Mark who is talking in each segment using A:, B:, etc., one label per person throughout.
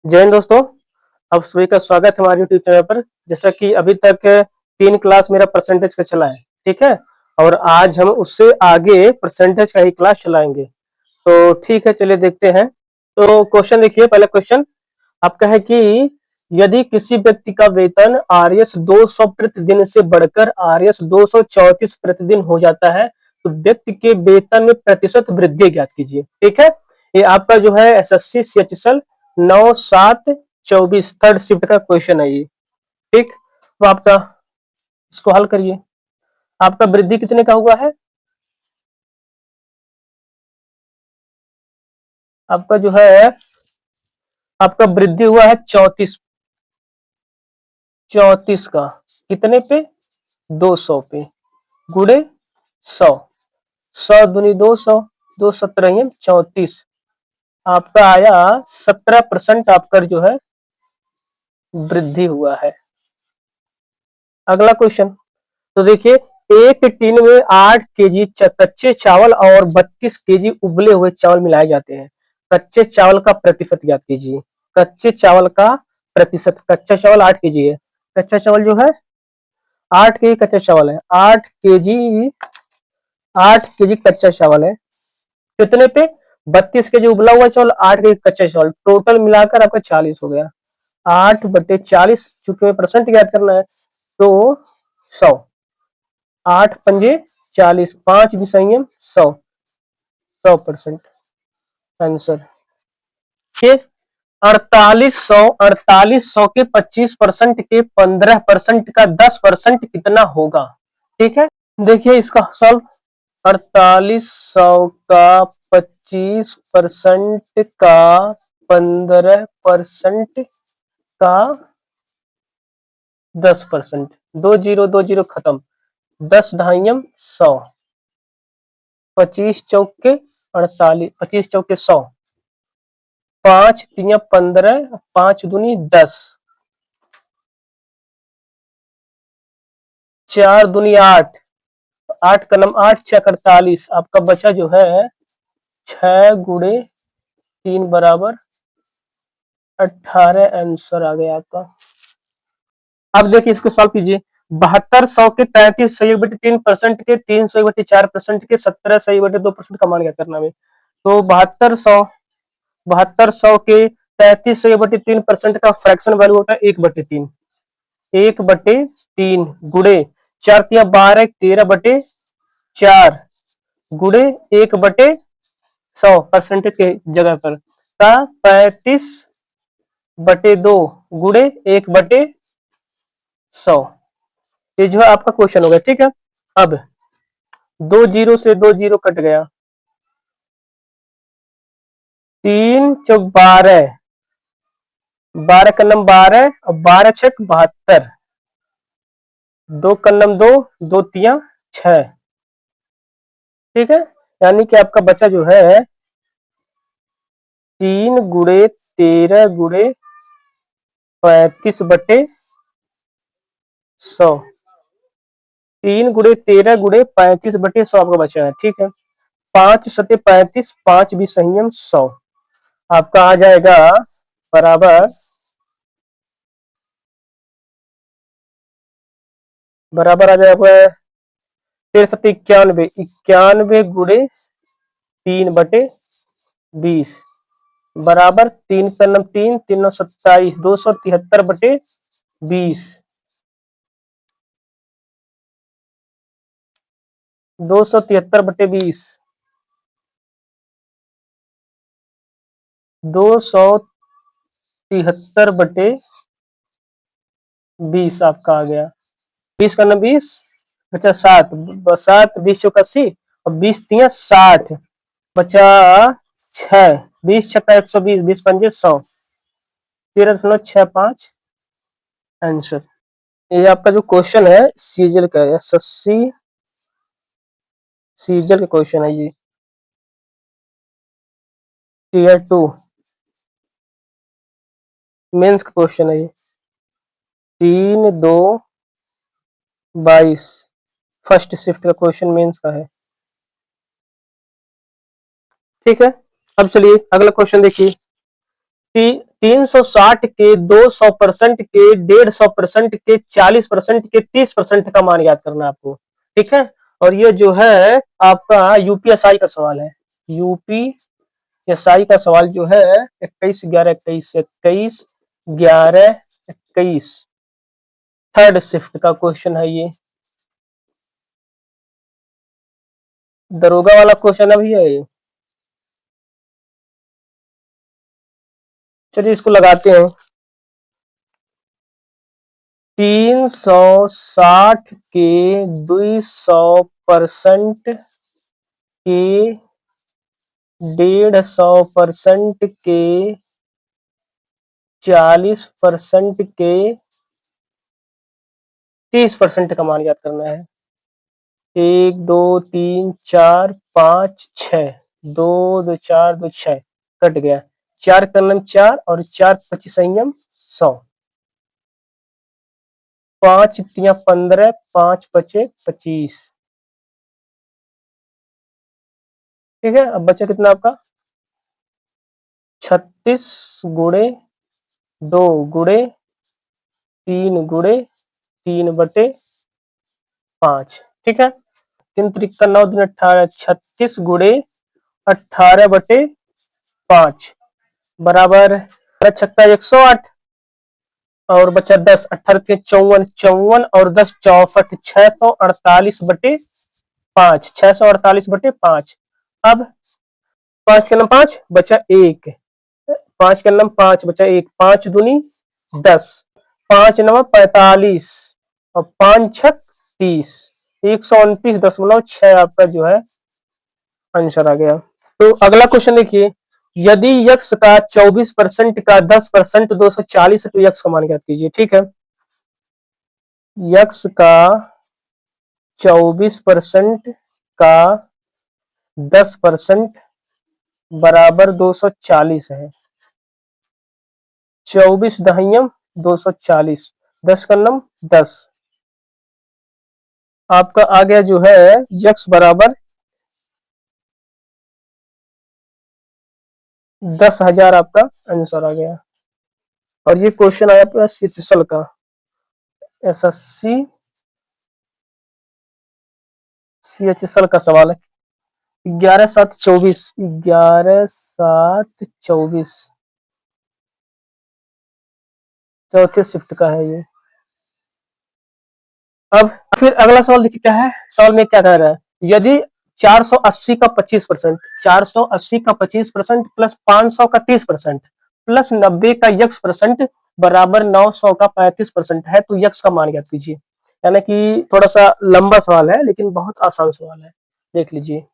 A: जय हिंद दोस्तों। आप सभी का स्वागत है हमारे यूट्यूब चैनल पर। जैसा कि अभी तक 3 क्लास मेरा परसेंटेज का चला है, ठीक है। और आज हम उससे आगे परसेंटेज का ही क्लास चलाएंगे। तो ठीक है, चलिए देखते हैं। तो क्वेश्चन देखिए, पहला क्वेश्चन आपका है कि यदि किसी व्यक्ति का वेतन आरएस 200 प्रतिदिन से बढ़कर आरएस 234 प्रतिदिन हो जाता है तो व्यक्ति के वेतन में प्रतिशत वृद्धि ज्ञात कीजिए। ठीक है, ये आपका जो है एसएससी सीएचएसएल 9/7/24 थर्ड शिफ्ट का क्वेश्चन है ये। ठीक, तो आपका इसको हल करिए। आपका वृद्धि कितने का हुआ है? आपका जो है आपका वृद्धि हुआ है 34 का। कितने पे? 200 पे गुड़े 100। 100 दूनी 200, 2 17 34। आपका आया 17% आपका जो है वृद्धि हुआ है। अगला क्वेश्चन तो देखिए, एक टीन में 8 केजी कच्चे चावल और 32 केजी उबले हुए चावल मिलाए जाते हैं। कच्चे चावल का प्रतिशत ज्ञात कीजिए। कच्चे चावल का प्रतिशत, कच्चा चावल 8 केजी है। कच्चा चावल जो है 8 केजी कच्चा चावल है। 8 केजी कच्चा चावल है। कितने पे? 32 केजी उबला हुआ चावल, 8 केजी कच्चा चावल, टोटल मिलाकर आपका 40 हो गया। 8/40, चूंकि परसेंट याद करना है तो 100। 8 पंजे 40, 5 भी संयम 100। 100% आंसर। के 4800 के 25% के 15% का 10% कितना होगा? ठीक है, देखिए इसका सॉल्व। 4800 का 25% का 15% का 10%। 20 खत्म। 10 ढाइयम 100। 25 चौके 48, 25 चौके 100। 5 3 15, 5 दूनी 10, 4 दूनी 8, 8 का नम 8 6 48। आपका बचा जो है 6 गुणे 3 बराबर 18 आंसर आ गया आपका। अब देखिए इसको सॉल्व कीजिए। 7200 के 33 के 300/4% के 17 का मान क्या करना है? तो 7200 के 33 का फ्रैक्शन वैल्यू होता है 1/3। 1/3 गुड़े 4 × 3 = 12, 13/4 गुड़े 1/100 परसेंटेज के जगह पर का 35/2 गुड़े 1/100। ये जो है आपका क्वेश्चन होगा। ठीक है, अब 2 जीरो से 2 जीरो कट गया। 3 × 4 = 12, 12 का नम 12 और 12 × 6 = 72। 2 का नम 2, 2 × 3 = 6। ठीक है, यानी कि आपका बचा जो है 3 गुड़े 13 गुड़े 35/100। 3 गुड़े 13 गुड़े 35/100 आपका बचा है। ठीक है, 5 सते 35, 5 भी संयम 100। आपका आ जाएगा बराबर बराबर आ जाएगा 93 सते 91, 91 गुड़े 3/20 बराबर 3 का नम 3, 3 9 27, 273/20। 273/20, 273/20 आपका आ गया। 20 का नम 20, बचा 7, 7 20 चौका 80 और 20 3 60, बचा 6, 20 6 120, 20 पंजे 100, 13.65 आंसर। ये आपका जो क्वेश्चन है सीजल का है, एसएससी सीजल का क्वेश्चन है ये, टीयर 2 मेंस का क्वेश्चन है ये। 3/2/22 फर्स्ट शिफ्ट का क्वेश्चन मेंस का है। ठीक है, अब चलिए अगला क्वेश्चन देखिए। 360 के 200% के 150% के 40% के 30% का मान याद करना है आपको। ठीक है, और ये जो है आपका यूपीएसआई का सवाल है। यूपीएसआई का सवाल जो है 21/11/21 थर्ड शिफ्ट का क्वेश्चन है ये, दरोगा वाला क्वेश्चन है भैया ये। चलिए इसको लगाते हैं। 360 के 200% के 150% के 40% के 30% का मान याद करना है। 1 2 3 4 5 6, 2 2 4 2 6 कट गया, 4 का नम 4 और 4 25 संयम 100, 5 3 15, 5 5 25। ठीक है, अब बचा कितना आपका 36 गुणे 2 गुणे 3 गुणे 3/5। ठीक है, 3 त्रिक 9 दिन 18, 36 गुणे 18/5 बराबर 6 108 और बचा 10, 18 के 54, 54 और 10 64, 648/5, 648/5। अब 5 के नाम 5 बचा 1, 5 के नाम 5 बचा 1, 5 दूनी 10, 5 नवा 45 और 5 छक 30, 129.6 आपका जो है आंसर आ गया। तो अगला क्वेश्चन देखिए, यदि यक्स का 24% का 10% 240 है तो यक्स का मान ज्ञात कीजिए। ठीक है, यक्स का 24% का 10% बराबर 240 है। 24 दहयम 240, 10 का नम 10, आपका आ गया जो है यक्स बराबर 10,000 आपका आंसर आ गया। और ये क्वेश्चन आया अपना सीएचएसएल का, एसएससी सीएचएसएल का सवाल है। 11/7/24, 11/7/24 चौथे शिफ्ट का है ये। अब फिर अगला सवाल देखिए क्या है, सवाल में क्या कह रहा है, यदि 480 का 25%, 480 का 25% प्लस 500 का 30% प्लस 90 का यक्स परसेंट बराबर 900 का 35% है तो यक्स का मान ज्ञात कीजिए। यानी कि थोड़ा सा लंबा सवाल है लेकिन बहुत आसान सवाल है, देख लीजिए।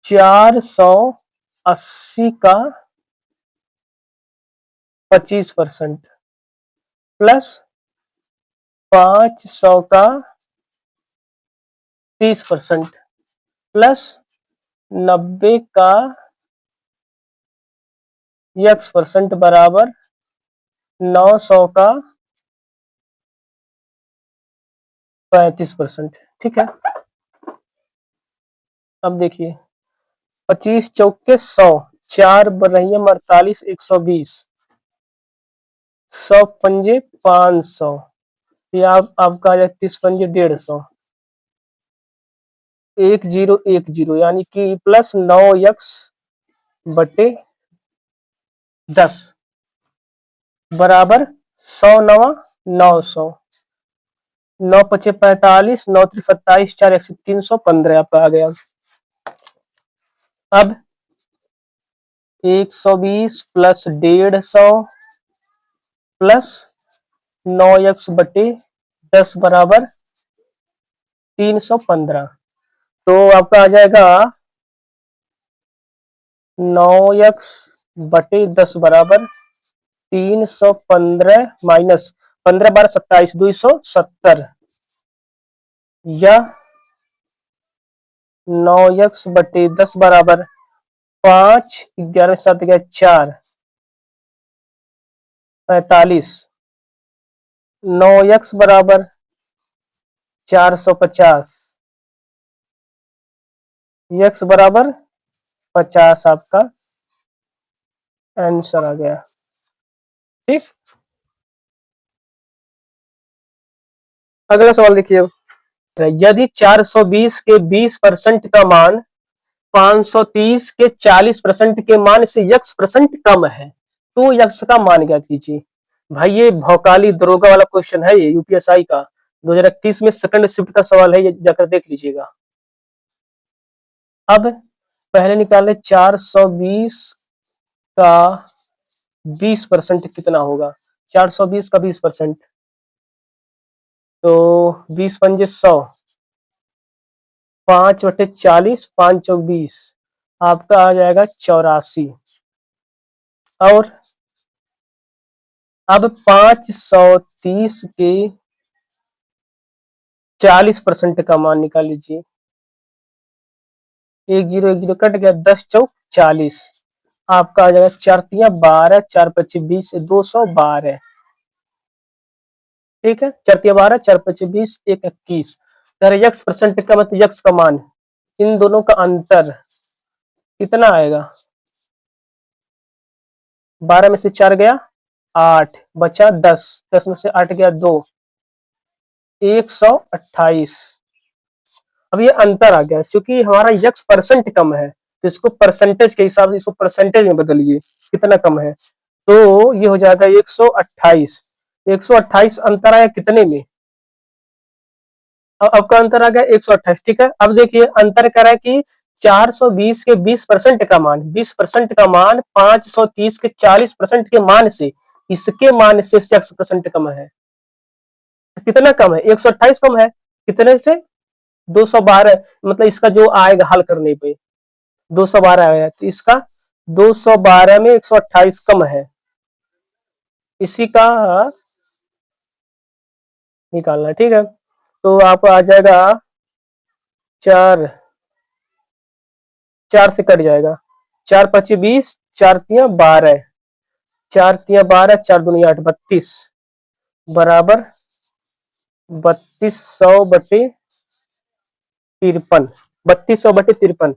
A: 480 का 25% प्लस 500 का 30% प्लस 90 का यक्स परसेंट बराबर 900 का 35%। ठीक है, अब देखिए 25 चौके 100, 4 बरहियम 48, 120, 100 पंजे 500, ये आपका आ जाए 30 पंजे 150, 1010 यानी कि प्लस 9x बटे 10 बराबर 100 नवा 900, 9 पचे 45, 9 त्रिक 27, 4 1 315 आपका आ गया। अब 120 प्लस 150 प्लस 9x बटे 10 बराबर 315, तो आपका आ जाएगा 9x बटे 10 बराबर 315 माइनस 15 12 27, 270 या 9x बटे 10 बराबर 5 11 7 4 45, 9x बराबर 450, x बराबर 50 आपका आंसर आ गया। ठीक, अगला सवाल देखिए। यदि 420 के 20% का मान 530 के 40% के मान से x% कम है तो यक्ष का मान ज्ञात कीजिए। भाई ये भौकाली दरोगा वाला क्वेश्चन है, ये यूपीएसआई का 2021 में सेकंड शिफ्ट का सवाल है, ये जाकर देख लीजिएगा। अब पहले निकाले 420 का 20% कितना होगा। 420 का 20% तो 20 पंजे 100, 5/40, 5×4 = 20, आपका आ जाएगा 84। और अब 530 के 40% का मान निकाल लीजिए। 1 0 कट गया, 10×4 = 40, आपका आ जाएगा 4×3 = 12, 4×5 = 20, 212। ठीक है, 4×3 = 12, 4×5 = 20, 1 21। x% का मतलब यक्ष का मान, इन दोनों का अंतर कितना आएगा। 12 में से 4 गया 8, बचा 10, 10 में से 8 गया 2, 128। अब ये अंतर आ गया, क्योंकि हमारा यक्ष परसेंट कम है तो इसको परसेंटेज के हिसाब से इसको परसेंटेज में बदलिए कितना कम है, तो ये हो जाएगा 128। 128 अंतर आया कितने में, अब आपका अंतर आ गया 128। ठीक है, अब देखिए अंतर कह रहा है कि 420 के 20% का मान, 20% का मान 530 के 40% के मान से, इसके मान से 100% कम है। कितना कम है, 128 कम है, कितने से 212, मतलब इसका जो आएगा हल करने पे 212 आया, तो इसका 212 में 128 कम है, इसी का निकालना है। ठीक है, तो आपको आ जाएगा 4, 4 से कट जाएगा, 4×5 = 20, 4×3 = 12, 4×3 = 12, 4×2 = 8, 32 बराबर 3200/53, 3200/53,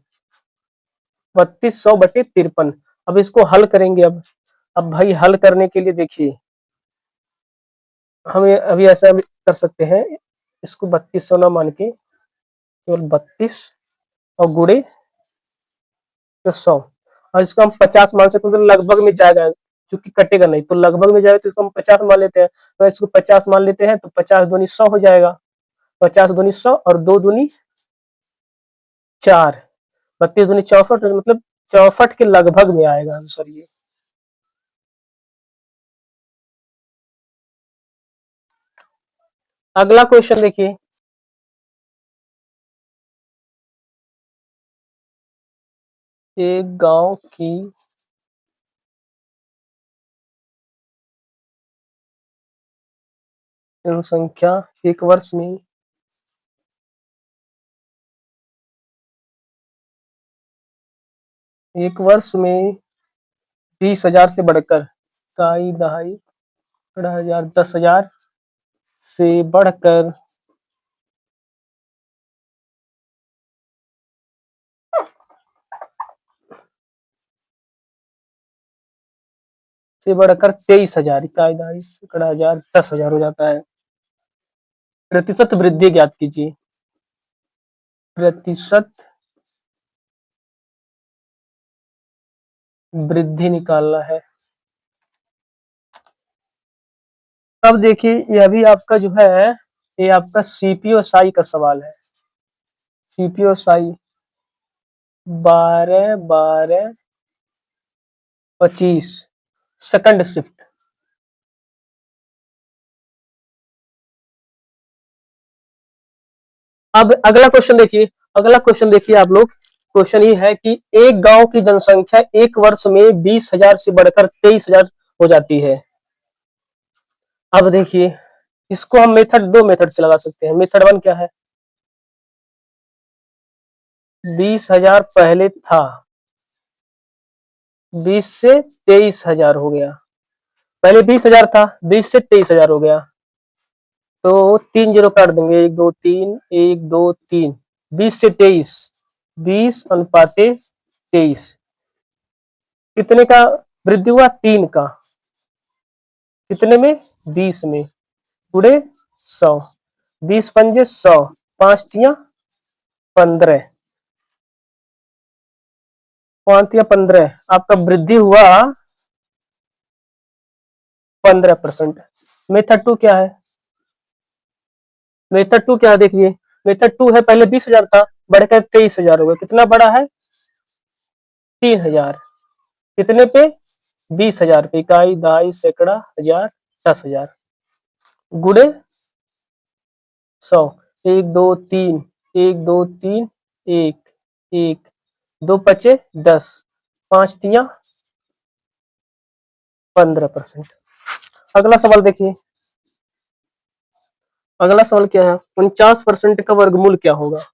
A: 3200/53। अब इसको हल करेंगे। अब भाई हल करने के लिए देखिए, हम अभी ऐसा कर सकते हैं, इसको 3200 ना मान के केवल 32 और गुणे तो 100, और इसको हम 50 मान सकते हैं, तो लगभग में जाएगा, क्योंकि कटेगा नहीं, तो लगभग में जाएगा तो इसको हम 50 मान लेते हैं, तो इसको 50 मान लेते हैं, तो 50 दूनी 100 हो जाएगा, 50 दूनी 100 और 2 दूनी 4, 32 दूनी 64, मतलब 64 के लगभग में आएगा आंसर ये। अगला क्वेश्चन देखिए, एक गांव की जनसंख्या एक वर्ष में 20,000 से बढ़कर काई दहाई 10,000 10,000 से बढ़कर 23,000, इकाई दहाई सैकड़ा हजार 10,000 हो जाता है। प्रतिशत वृद्धि ज्ञात कीजिए। प्रतिशत वृद्धि निकालना है। अब देखिए यह भी आपका जो है, ये आपका सीपीओ साई का सवाल है। CPO Sai 12/12/25 second shift. अब अगला क्वेश्चन देखिए, अगला क्वेश्चन देखिए आप लोग। क्वेश्चन ये है कि एक गांव की जनसंख्या एक वर्ष में 20,000 से बढ़कर 23,000 हो जाती है। अब देखिए इसको हम दो मेथड से लगा सकते हैं। मेथड 1 क्या है, 20,000 पहले था, 20 से 23,000 हो गया, पहले 20,000 था, 20 से 23,000 हो गया, तो 3 0 काट देंगे, 1 2 3, 1 2 3, 20 से 23, 20 अनुपाते 23। कितने का वृद्धि हुआ? 3 का। कितने में? 20 में। गुणे 100। 20 पंजे 100, 5 तिया 15, 5 तिया 15। आपका वृद्धि हुआ 15%। मेथड 2 क्या है? मेथड 2 क्या है देखिए, मेथड 2 है पहले 20,000 था, बढ़कर 23,000 हो गया। कितना बड़ा है? 3,000। कितने पे? 20,000 पे। इकाई, दहाई, सैकड़ा, हजार, 10,000। गुणे 100। 1 2 3, 1 2 3, 1 1, 2 पचे 10, 5 तिया 15%। अगला सवाल देखिए। अगला सवाल क्या है? 49% का वर्गमूल क्या होगा?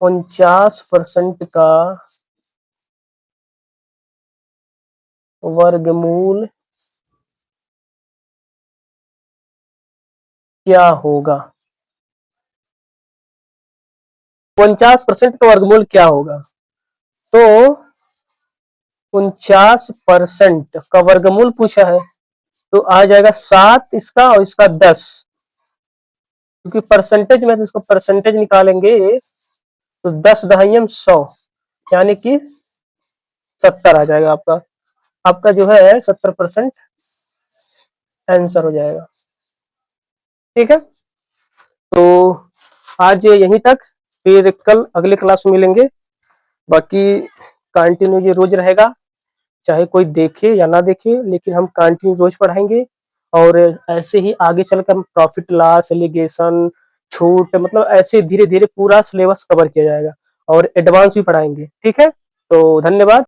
A: 49% का वर्गमूल क्या होगा? 49% का वर्गमूल क्या होगा? तो 49% का वर्गमूल पूछा है, तो आ जाएगा 7 इसका और इसका 10, क्योंकि परसेंटेज में तो इसको परसेंटेज निकालेंगे तो 10 दहाइयम 100, यानी कि 70 आ जाएगा आपका। आपका जो है 70% आंसर हो जाएगा। ठीक है, तो आज यहीं तक, फिर कल अगले क्लास में मिलेंगे। बाकी कंटिन्यू ये रोज रहेगा, चाहे कोई देखे या ना देखे, लेकिन हम कंटिन्यू रोज पढ़ाएंगे। और ऐसे ही आगे चलकर हम प्रॉफिट लॉस, एलिगेशन, छूट, मतलब ऐसे धीरे धीरे पूरा सिलेबस कवर किया जाएगा और एडवांस भी पढ़ाएंगे। ठीक है, तो धन्यवाद।